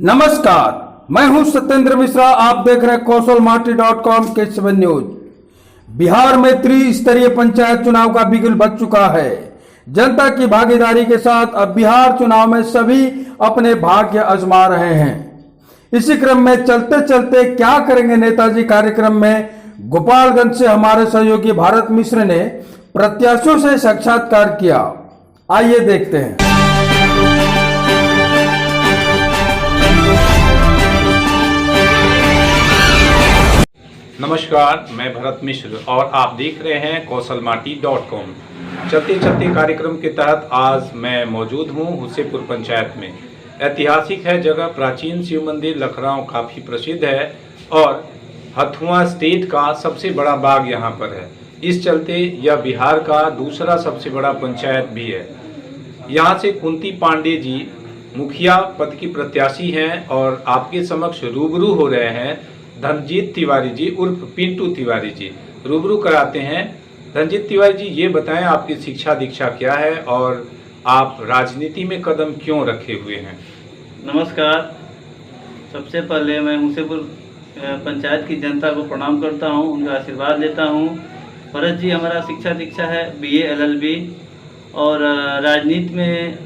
नमस्कार, मैं हूं सत्येंद्र मिश्रा। आप देख रहे हैं कौशलमाटी.com के 7 न्यूज। बिहार में त्रिस्तरीय पंचायत चुनाव का बिगुल बज चुका है। जनता की भागीदारी के साथ अब बिहार चुनाव में सभी अपने भाग्य आजमा रहे हैं। इसी क्रम में चलते चलते क्या करेंगे नेताजी कार्यक्रम में गोपालगंज से हमारे सहयोगी भारत मिश्र ने प्रत्याशियों से साक्षात्कार किया। आइए देखते हैं। नमस्कार, मैं भरत मिश्र और आप देख रहे हैं कौशलमाटी.com। चलते चलते कार्यक्रम के तहत आज मैं मौजूद हूं हुसेपुर पंचायत में। ऐतिहासिक है जगह, प्राचीन शिव मंदिर लखराव काफ़ी प्रसिद्ध है और हथुआ स्टेट का सबसे बड़ा बाग यहां पर है। इस चलते यह बिहार का दूसरा सबसे बड़ा पंचायत भी है। यहाँ से कुंती पांडे जी मुखिया पद की प्रत्याशी हैं और आपके समक्ष रूबरू हो रहे हैं धनजीत तिवारी जी उर्फ पिंटू तिवारी जी। रूबरू कराते हैं। धनजीत तिवारी जी, ये बताएं आपकी शिक्षा दीक्षा क्या है और आप राजनीति में कदम क्यों रखे हुए हैं? नमस्कार, सबसे पहले मैं हुसेपुर पंचायत की जनता को प्रणाम करता हूं, उनका आशीर्वाद लेता हूं। भरत जी, हमारा शिक्षा दीक्षा है BA LLB और राजनीति में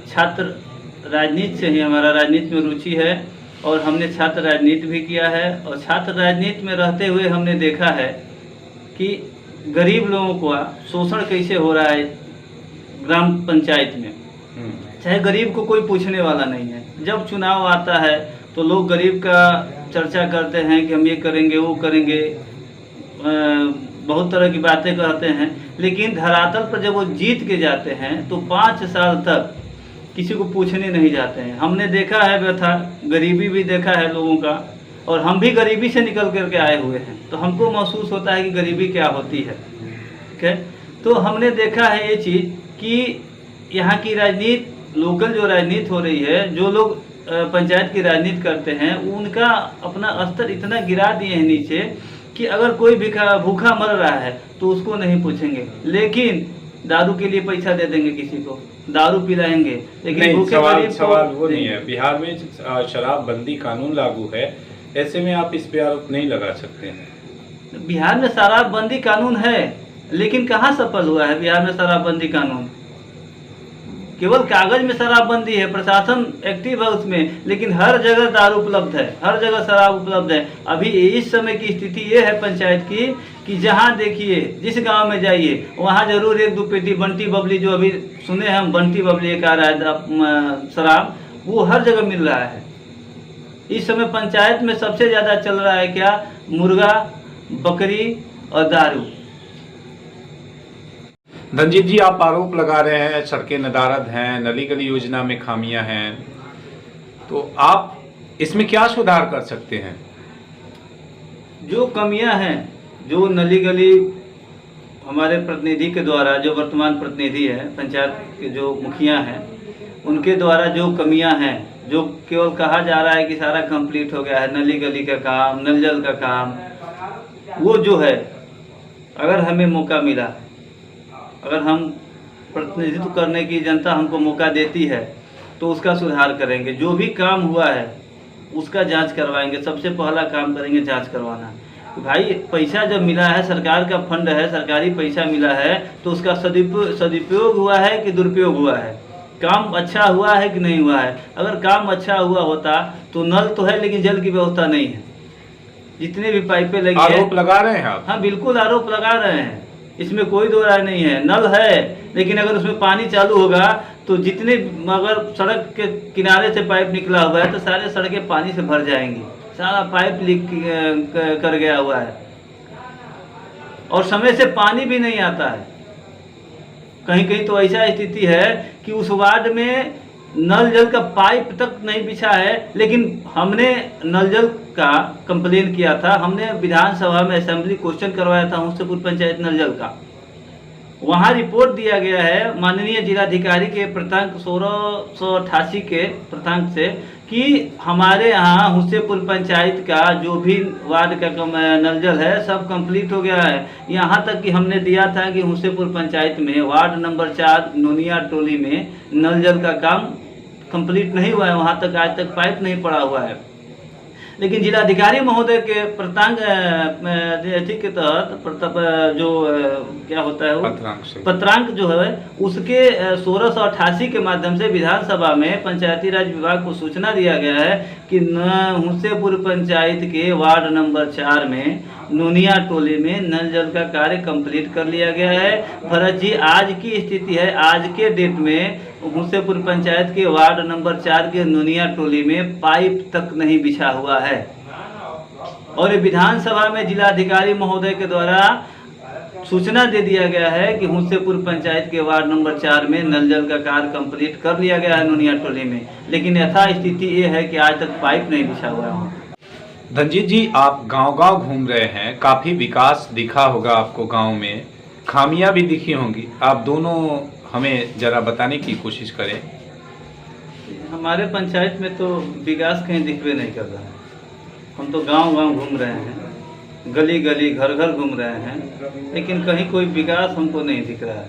राजनीति से ही हमारा राजनीति में रुचि है और हमने छात्र राजनीति भी किया है। और छात्र राजनीति में रहते हुए हमने देखा है कि गरीब लोगों का शोषण कैसे हो रहा है ग्राम पंचायत में। चाहे गरीब को कोई पूछने वाला नहीं है। जब चुनाव आता है तो लोग गरीब का चर्चा करते हैं कि हम ये करेंगे वो करेंगे, बहुत तरह की बातें करते हैं, लेकिन धरातल पर जब वो जीत के जाते हैं तो 5 साल तक किसी को पूछने नहीं जाते हैं। हमने देखा है व्यथा, गरीबी भी देखा है लोगों का, और हम भी गरीबी से निकल करके आए हुए हैं, तो हमको महसूस होता है कि गरीबी क्या होती है। ठीक है, तो हमने देखा है ये चीज़ कि यहाँ की राजनीति, लोकल जो राजनीति हो रही है, जो लोग पंचायत की राजनीति करते हैं, उनका अपना स्तर इतना गिरा दिए हैं नीचे कि अगर कोई भूखा मर रहा है तो उसको नहीं पूछेंगे, लेकिन दारू के लिए पैसा दे देंगे, किसी को दारू पिलाएंगे, लेकिन भूखे सवाल वो नहीं है। बिहार में शराबबंदी कानून लागू है, ऐसे में आप इस पे आरोप नहीं लगा सकते हैं। बिहार में शराबबंदी कानून है, लेकिन कहाँ सफल हुआ है बिहार में शराबबंदी कानून? केवल कागज में शराबबंदी है, प्रशासन एक्टिव है उसमें, लेकिन हर जगह दारू उपलब्ध है, हर जगह शराब उपलब्ध है। अभी इस समय की स्थिति ये है पंचायत की कि जहाँ देखिए, जिस गांव में जाइए, वहाँ जरूर 1-2 पेटी बंटी बबली, जो अभी सुने हैं हम, बंटी बबली एक आ रहा है शराब, वो हर जगह मिल रहा है। इस समय पंचायत में सबसे ज़्यादा चल रहा है क्या? मुर्गा, बकरी और दारू। धनजीत जी, आप आरोप लगा रहे हैं सड़कें नदारद हैं, नली गली योजना में खामियां हैं, तो आप इसमें क्या सुधार कर सकते हैं? जो कमियां हैं, जो नली गली हमारे प्रतिनिधि के द्वारा, जो वर्तमान प्रतिनिधि है पंचायत के, जो मुखिया हैं, उनके द्वारा जो कमियां हैं, जो केवल कहा जा रहा है कि सारा कंप्लीट हो गया है, नली गली का काम, नल जल का काम, वो जो है, अगर हमें मौका मिला, अगर हम प्रतिनिधित्व करने की जनता हमको मौका देती है, तो उसका सुधार करेंगे। जो भी काम हुआ है उसका जांच करवाएंगे। सबसे पहला काम करेंगे जांच करवाना। भाई, पैसा जब मिला है, सरकार का फंड है, सरकारी पैसा मिला है, तो उसका सदुपयोग हुआ है कि दुरुपयोग हुआ है, काम अच्छा हुआ है कि नहीं हुआ है। अगर काम अच्छा हुआ होता तो नल तो है, लेकिन जल की व्यवस्था नहीं है। जितने भी पाइपें लगी है। आरोप लगा रहे हैं आप? हाँ, बिल्कुल आरोप लगा रहे हैं, इसमें कोई दो राय नहीं है। नल है, लेकिन अगर उसमें पानी चालू होगा तो जितने, अगर सड़क के किनारे से पाइप निकला हुआ है तो सारे सड़कें पानी से भर जाएंगी। सारा पाइप लीक कर गया हुआ है और समय से पानी भी नहीं आता है। कहीं कहीं तो ऐसा स्थिति है कि उस वार्ड में नल जल का पाइप तक नहीं बिछा है, लेकिन हमने नल जल का कंप्लेन किया था। हमने विधानसभा में असेंबली क्वेश्चन करवाया था हुसेपुर पंचायत नल जल का। वहाँ रिपोर्ट दिया गया है माननीय जिलाधिकारी के प्रतांक 1688 के प्रतांक से कि हमारे यहाँ हुसेपुर पंचायत का जो भी वार्ड का नल जल है सब कंप्लीट हो गया है। यहाँ तक कि हमने दिया था कि हुसेपुर पंचायत में वार्ड नंबर 4 नोनिया टोली में नल जल का काम कंप्लीट नहीं हुआ है, वहाँ तक आज तक पाइप नहीं पड़ा हुआ है। लेकिन जिलाधिकारी महोदय के प्रतांग अथी के तहत जो क्या होता है वो पत्रांक जो है उसके 1688 के माध्यम से विधानसभा में पंचायती राज विभाग को सूचना दिया गया है कि हुसेपुर पंचायत के वार्ड नंबर 4 में नूनिया टोली में नल जल का कार्य कंप्लीट कर लिया गया है। भरत जी, आज की स्थिति है, आज के डेट में हुसेपुर पंचायत के वार्ड नंबर 4 के नूनिया टोली में पाइप तक नहीं बिछा हुआ है। और ये विधानसभा में जिलाधिकारी महोदय के द्वारा सूचना दे दिया गया है कि हुसेपुर पंचायत के वार्ड नंबर 4 में नल जल का कार्य कंप्लीट कर लिया गया है नूनिया टोली में, लेकिन यथा स्थिति ये है कि आज तक पाइप नहीं बिछा हुआ है। धनजीत जी, आप गांव-गांव घूम रहे हैं, काफी विकास दिखा होगा आपको गांव में, खामियां भी दिखी होंगी, आप दोनों हमें जरा बताने की कोशिश करें। हमारे पंचायत में तो विकास कहीं दिखवे नहीं कर रहा है। हम तो गांव-गांव घूम रहे हैं, गली गली घर घर घूम रहे हैं, लेकिन कहीं कोई विकास हमको नहीं दिख रहा है।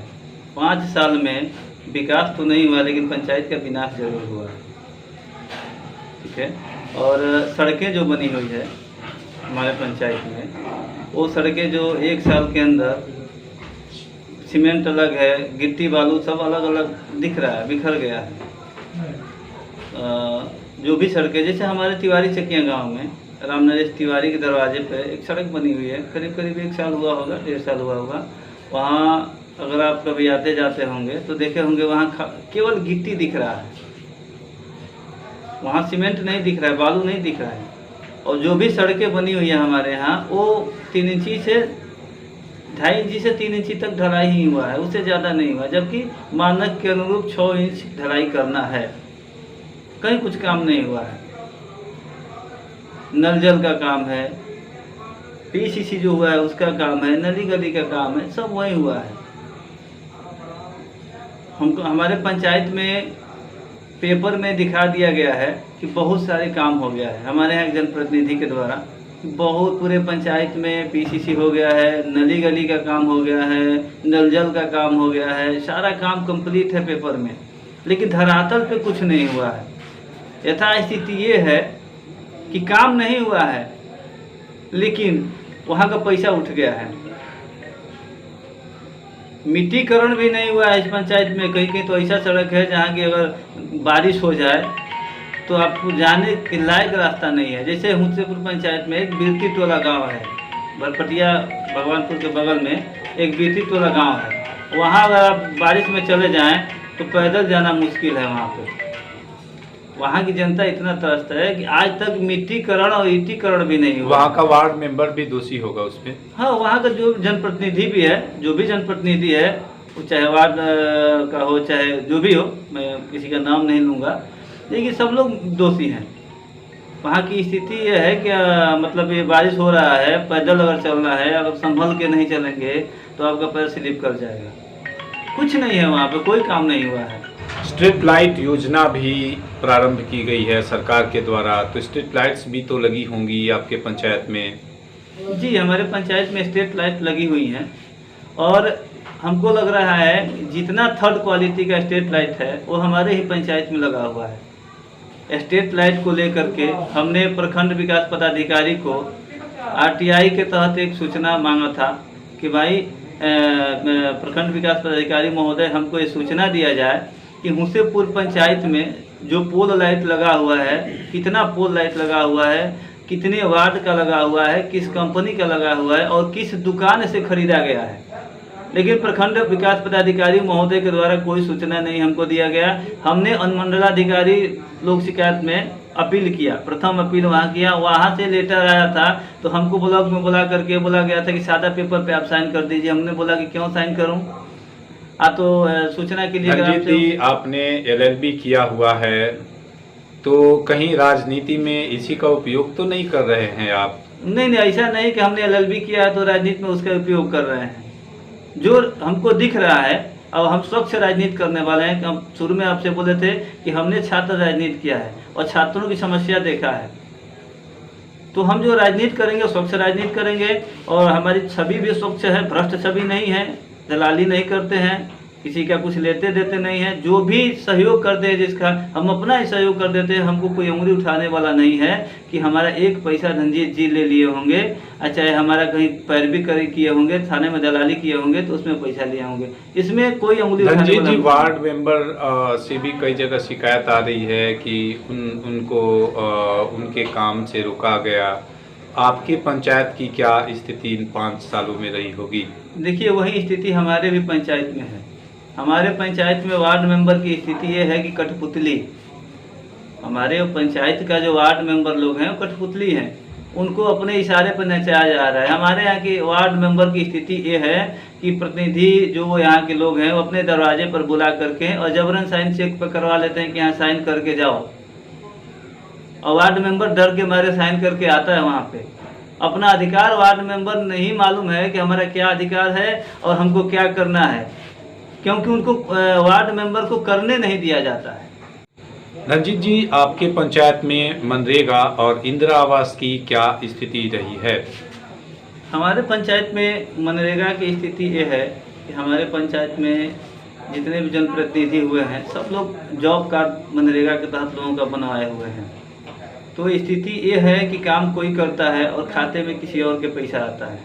5 साल में विकास तो नहीं हुआ, लेकिन पंचायत का विनाश जरूर हुआ है। ठीक है। और सड़कें जो बनी हुई है हमारे पंचायत में, वो सड़कें जो 1 साल के अंदर सीमेंट अलग है, गिट्टी बालू सब अलग अलग दिख रहा है, बिखर गया है। जो भी सड़कें, जैसे हमारे तिवारी चकिया गांव में राम नरेश तिवारी के दरवाजे पे एक सड़क बनी हुई है, करीब करीब 1 साल हुआ होगा, 1.5 साल हुआ होगा। वहाँ अगर आप कभी आते जाते होंगे तो देखे होंगे, वहाँ केवल गिट्टी दिख रहा है, वहाँ सीमेंट नहीं दिख रहा है, बालू नहीं दिख रहा है। और जो भी सड़कें बनी हुई है हमारे यहाँ, वो 3 इंची से 2.5 इंची से 3 इंची तक ढलाई ही हुआ है, उससे ज़्यादा नहीं हुआ, जबकि मानक के अनुरूप 6 इंच ढलाई करना है। कहीं कुछ काम नहीं हुआ है। नल जल का काम है, पीसीसी जो हुआ है उसका काम है, नली गली का काम है, सब वही हुआ है। हमको हमारे पंचायत में पेपर में दिखा दिया गया है कि बहुत सारे काम हो गया है। हमारे यहाँ एक जनप्रतिनिधि के द्वारा बहुत पूरे पंचायत में पीसीसी हो गया है, नली गली का काम हो गया है, नल जल का काम हो गया है, सारा काम कंप्लीट है पेपर में, लेकिन धरातल पे कुछ नहीं हुआ है। यथा स्थिति ये है कि काम नहीं हुआ है, लेकिन वहाँ का पैसा उठ गया है। मिट्टीकरण भी नहीं हुआ है इस पंचायत में। कहीं कहीं तो ऐसा सड़क है जहाँ की अगर बारिश हो जाए तो आपको जाने के लायक रास्ता नहीं है। जैसे हुसेपुर पंचायत में एक बिरती टोला गांव है, बरपटिया भगवानपुर के बगल में एक बिरती टोला गांव है। वहाँ अगर आप बारिश में चले जाएं तो पैदल जाना मुश्किल है वहाँ पे। वहाँ की जनता इतना त्रस्त है कि आज तक मिट्टीकरण और ईटीकरण भी नहीं हुआ। वहाँ का वार्ड मेंबर भी दोषी होगा उस पर। हाँ, वहाँ का जो जनप्रतिनिधि भी है, जो भी जनप्रतिनिधि है, वो चाहे वार्ड का हो चाहे जो भी हो, मैं किसी का नाम नहीं लूँगा, लेकिन सब लोग दोषी हैं। वहाँ की स्थिति ये है कि मतलब ये बारिश हो रहा है, पैदल अगर चलना है, अगर संभल के नहीं चलेंगे तो आपका पैर स्लिप कर जाएगा। कुछ नहीं है वहाँ पे, कोई काम नहीं हुआ है। स्ट्रीट लाइट योजना भी प्रारंभ की गई है सरकार के द्वारा, तो स्ट्रीट लाइट्स भी तो लगी होंगी आपके पंचायत में? जी, हमारे पंचायत में स्ट्रीट लाइट लगी हुई हैं और हमको लग रहा है जितना 3rd क्वालिटी का स्ट्रीट लाइट है वो हमारे ही पंचायत में लगा हुआ है। स्ट्रीट लाइट को लेकर के हमने प्रखंड विकास पदाधिकारी को RTI के तहत एक सूचना मांगा था कि भाई प्रखंड विकास पदाधिकारी महोदय, हमको ये सूचना दिया जाए कि हुसेपुर पंचायत में जो पोल लाइट लगा हुआ है, कितना पोल लाइट लगा हुआ है, कितने वार्ड का लगा हुआ है, किस कंपनी का लगा हुआ है और किस दुकान से खरीदा गया है। लेकिन प्रखंड विकास पदाधिकारी महोदय के द्वारा कोई सूचना नहीं हमको दिया गया। हमने अनुमंडलाधिकारी लोक शिकायत में अपील किया, प्रथम अपील वहाँ किया, वहाँ से लेटर आया था तो हमको ब्लॉक में बुला करके बोला गया था कि सादा पेपर पे आप साइन कर दीजिए। हमने बोला कि क्यों साइन करूँ, तो सूचना के लिए आपने LLB किया हुआ है, तो कहीं राजनीति में इसी का उपयोग तो नहीं कर रहे हैं आप? नहीं, ऐसा नहीं कि हमने LLB किया है तो राजनीति में उसका उपयोग कर रहे हैं। जो हमको दिख रहा है, और हम स्वच्छ राजनीति करने वाले हैं। हम शुरू में आपसे बोले थे कि हमने छात्र राजनीति किया है और छात्रों की समस्या देखा है, तो हम जो राजनीति करेंगे स्वच्छ राजनीति करेंगे। और हमारी छवि भी स्वच्छ है, भ्रष्ट छवि नहीं है, दलाली नहीं करते हैं, किसी का कुछ लेते देते नहीं है। जो भी सहयोग करते हैं जिसका, हम अपना ही सहयोग कर देते हैं। हमको कोई उंगली उठाने वाला नहीं है कि हमारा एक पैसा धनजीत जी ले लिए होंगे, चाहे हमारा कहीं पैरवी किए होंगे, थाने में दलाली किए होंगे तो उसमें पैसा लिए होंगे, इसमें कोई उंगली उठाने धनजीत वाला जी, नहीं। वार्ड मेंबर से भी कई जगह शिकायत आ रही है कि उनको उनके काम से रोका गया। आपके पंचायत की क्या स्थिति इन 5 सालों में रही होगी? देखिए, वही स्थिति हमारे भी पंचायत में है। हमारे पंचायत में वार्ड मेंबर की स्थिति ये है कि कठपुतली, हमारे पंचायत का जो वार्ड मेंबर लोग हैं वो कठपुतली हैं, उनको अपने इशारे पर नचाया जा रहा है। हमारे यहाँ के वार्ड मेंबर की स्थिति ये है कि प्रतिनिधि जो यहाँ के लोग हैं वो अपने दरवाजे पर बुला करके और जबरन साइन चेक पर करवा लेते हैं कि यहाँ साइन करके जाओ, और वार्ड मेंबर डर के मारे साइन करके आता है वहाँ पे। अपना अधिकार वार्ड मेंबर नहीं मालूम है कि हमारा क्या अधिकार है और हमको क्या करना है, क्योंकि उनको वार्ड मेंबर को करने नहीं दिया जाता है। रंजीत जी, आपके पंचायत में मनरेगा और इंदिरा आवास की क्या स्थिति रही है? हमारे पंचायत में मनरेगा की स्थिति ये है कि हमारे पंचायत में जितने भी जनप्रतिनिधि हुए हैं सब लोग जॉब कार्ड मनरेगा के तहत लोगों का बनवाए हुए हैं। तो स्थिति ये है कि काम कोई करता है और खाते में किसी और के पैसा आता है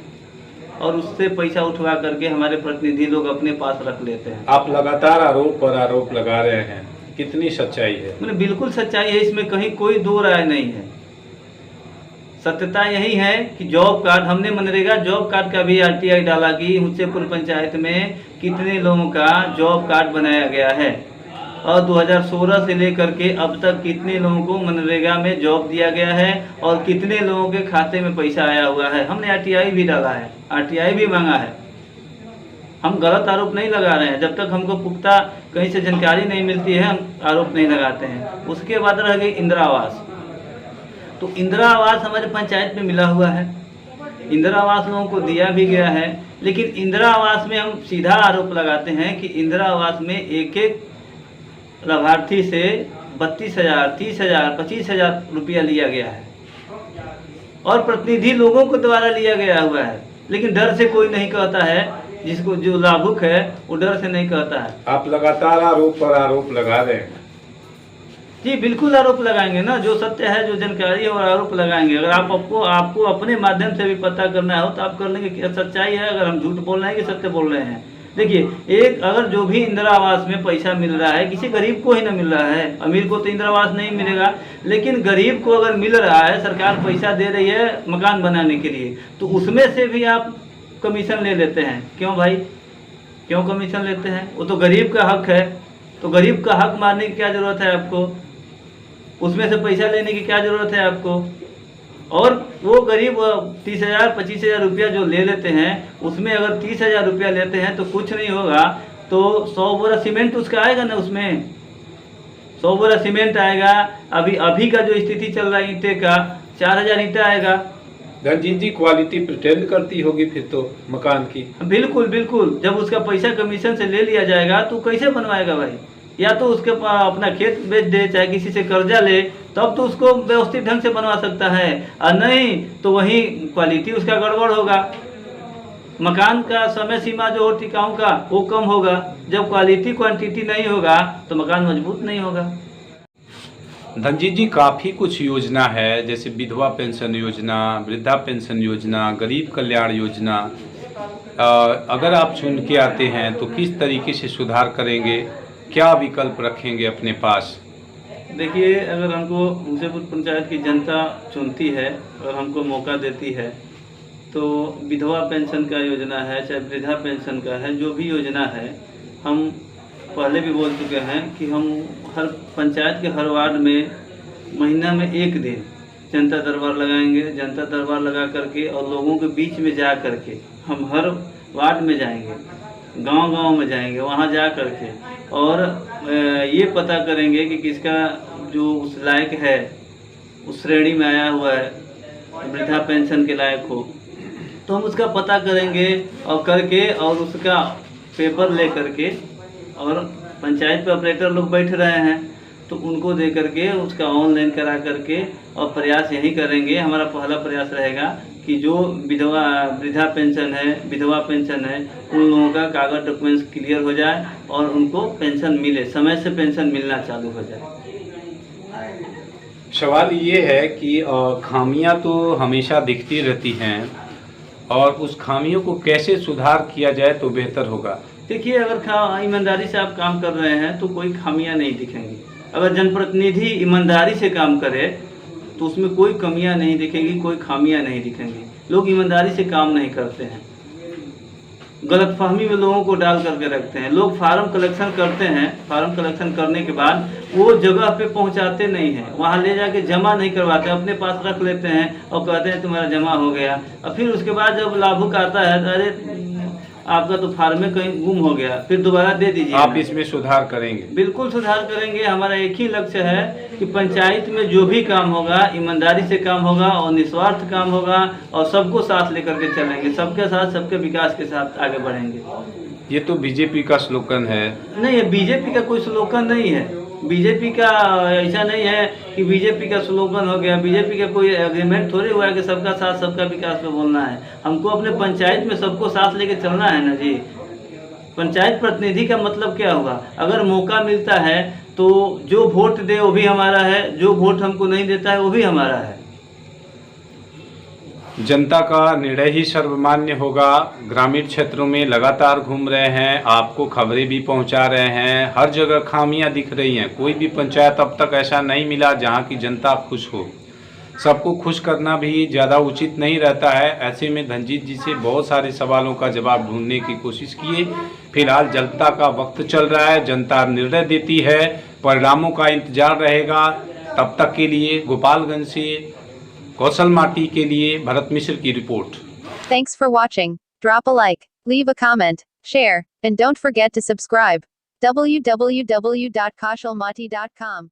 और उससे पैसा उठवा करके हमारे प्रतिनिधि लोग अपने पास रख लेते हैं। आप लगातार आरोप पर आरोप लगा रहे हैं, कितनी सच्चाई है? मैंने बिल्कुल सच्चाई है, इसमें कहीं कोई दो राय नहीं है। सत्यता यही है कि जॉब कार्ड, हमने मनरेगा जॉब कार्ड का भी RTI डाला कि हुस्सेपुर पंचायत में कितने लोगों का जॉब कार्ड बनाया गया है और 2016 से लेकर के अब तक कितने लोगों को मनरेगा में जॉब दिया गया है और कितने लोगों के खाते में पैसा आया हुआ है। हमने RTI भी डाला है, RTI भी मांगा है। हम गलत आरोप नहीं लगा रहे हैं, जब तक हमको पुख्ता कहीं से जानकारी नहीं मिलती है हम आरोप नहीं लगाते हैं। उसके बाद रह गई इंदिरा आवास। तो इंदिरा आवास हमारे पंचायत में मिला हुआ है, इंदिरा आवास लोगों को दिया भी गया है, लेकिन इंदिरा आवास में हम सीधा आरोप लगाते हैं कि इंदिरा आवास में एक एक लाभार्थी से 32,000, 30,000, 25,000 रुपया लिया गया है और प्रतिनिधि लोगों को द्वारा लिया गया हुआ है, लेकिन डर से कोई नहीं कहता है। जिसको जो लाभुक है वो डर से नहीं कहता है। आप लगातार आरोप पर आरोप लगा रहे हैं। जी बिल्कुल आरोप लगाएंगे ना, जो सत्य है, जो जानकारी है और आरोप लगाएंगे। अगर आपको अपने माध्यम से भी पता करना हो तो आप कर लेंगे कि सच्चाई है, अगर हम झूठ बोल रहे हैं कि सत्य बोल रहे हैं। देखिए, एक अगर जो भी इंदिरा आवास में पैसा मिल रहा है किसी गरीब को ही ना मिल रहा है, अमीर को तो इंदिरा आवास नहीं मिलेगा, लेकिन गरीब को अगर मिल रहा है, सरकार पैसा दे रही है मकान बनाने के लिए, तो उसमें से भी आप कमीशन ले लेते हैं। क्यों भाई, क्यों कमीशन लेते हैं? वो तो गरीब का हक है, तो गरीब का हक मारने की क्या ज़रूरत है आपको? उसमें से पैसा लेने की क्या ज़रूरत है आपको? और वो गरीब 30,000, 25,000 रुपया जो ले लेते हैं, उसमें अगर 30,000 रुपया लेते हैं तो कुछ नहीं होगा, तो 100 बोरा सीमेंट उसका आएगा ना, उसमें 100 बोरा सीमेंट आएगा। अभी का जो स्थिति चल रहा है ईंटे का, 4,000 ईंटा आएगा। रंजीत जी, क्वालिटी प्रिटेंड करती होगी फिर तो मकान की। बिल्कुल बिल्कुल, जब उसका पैसा कमीशन से ले लिया जाएगा तो कैसे बनवाएगा भाई? या तो उसके अपना खेत बेच दे, चाहे किसी से कर्जा ले, तब तो उसको व्यवस्थित ढंग से बनवा सकता है, और नहीं तो वही क्वालिटी उसका गड़बड़ होगा। मकान का समय सीमा जो हो टिकाऊ का वो कम होगा। जब क्वालिटी क्वांटिटी नहीं होगा तो मकान मजबूत नहीं होगा। धनजीत जी, काफ़ी कुछ योजना है, जैसे विधवा पेंशन योजना, वृद्धा पेंशन योजना, गरीब कल्याण योजना। अगर आप चुन के आते हैं तो किस तरीके से सुधार करेंगे, क्या विकल्प रखेंगे अपने पास? देखिए, अगर हमको हुस्सेपुर पंचायत की जनता चुनती है और हमको मौका देती है तो विधवा पेंशन का योजना है, चाहे वृद्धा पेंशन का है, जो भी योजना है, हम पहले भी बोल चुके हैं कि हम हर पंचायत के हर वार्ड में महीना में एक दिन जनता दरबार लगाएंगे। जनता दरबार लगा करके और लोगों के बीच में जा करके हम हर वार्ड में जाएंगे, गांव-गांव में जाएंगे, वहां जा करके और ये पता करेंगे कि किसका जो उस लायक है, उस श्रेणी में आया हुआ है, वृद्धा पेंशन के लायक हो, तो हम उसका पता करेंगे और करके और उसका पेपर ले करके, और पंचायत पे ऑपरेटर लोग बैठ रहे हैं तो उनको दे करके उसका ऑनलाइन करा करके, और प्रयास यही करेंगे, हमारा पहला प्रयास रहेगा कि जो विधवा वृद्धा पेंशन है, विधवा पेंशन है, उन लोगों का कागज डॉक्यूमेंट्स क्लियर हो जाए और उनको पेंशन मिले, समय से पेंशन मिलना चालू हो जाए। सवाल ये है कि खामियां तो हमेशा दिखती रहती हैं और उस खामियों को कैसे सुधार किया जाए तो बेहतर होगा। देखिए, अगर ईमानदारी से आप काम कर रहे हैं तो कोई खामियां नहीं दिखेंगी। अगर जनप्रतिनिधि ईमानदारी से काम करे तो उसमें कोई कमियां नहीं दिखेंगी, कोई खामियां नहीं दिखेंगी। लोग ईमानदारी से काम नहीं करते हैं, गलतफहमी में लोगों को डाल करके रखते हैं। लोग फार्म कलेक्शन करते हैं, फार्म कलेक्शन करने के बाद वो जगह पे पहुंचाते नहीं हैं, वहाँ ले जाके जमा नहीं करवाते, अपने पास रख लेते हैं और कहते हैं तुम्हारा जमा हो गया। और फिर उसके बाद जब लाभुक आता है तो अरे आपका तो फार्म में कहीं गुम हो गया, फिर दोबारा दे दीजिए। आप इसमें सुधार करेंगे? बिल्कुल सुधार करेंगे। हमारा एक ही लक्ष्य है कि पंचायत में जो भी काम होगा ईमानदारी से काम होगा और निस्वार्थ काम होगा और सबको साथ लेकर के चलेंगे, सबके साथ, सबके विकास के साथ आगे बढ़ेंगे। ये तो बीजेपी का स्लोगन है। नहीं, ये बीजेपी का कोई स्लोगन नहीं है। बीजेपी का ऐसा नहीं है कि बीजेपी का स्लोगन हो गया। बीजेपी का कोई एग्रीमेंट थोड़ी हुआ है कि सबका साथ सबका विकास पे बोलना है। हमको अपने पंचायत में सबको साथ लेके चलना है ना जी। पंचायत प्रतिनिधि का मतलब क्या हुआ? अगर मौका मिलता है तो जो वोट दे वो भी हमारा है, जो वोट हमको नहीं देता है वो भी हमारा है। जनता का निर्णय ही सर्वमान्य होगा। ग्रामीण क्षेत्रों में लगातार घूम रहे हैं, आपको खबरें भी पहुंचा रहे हैं, हर जगह खामियां दिख रही हैं। कोई भी पंचायत अब तक ऐसा नहीं मिला जहां की जनता खुश हो। सबको खुश करना भी ज़्यादा उचित नहीं रहता है। ऐसे में धनजीत जी से बहुत सारे सवालों का जवाब ढूंढने की कोशिश किए। फिलहाल जनता का वक्त चल रहा है, जनता निर्णय देती है, परिणामों का इंतजार रहेगा। तब तक के लिए गोपालगंज से कौशल माटी के लिए भरत मिश्र की report. Thanks for watching. Drop a like, leave a comment, share, and don't forget to subscribe. www.kaushalmati.com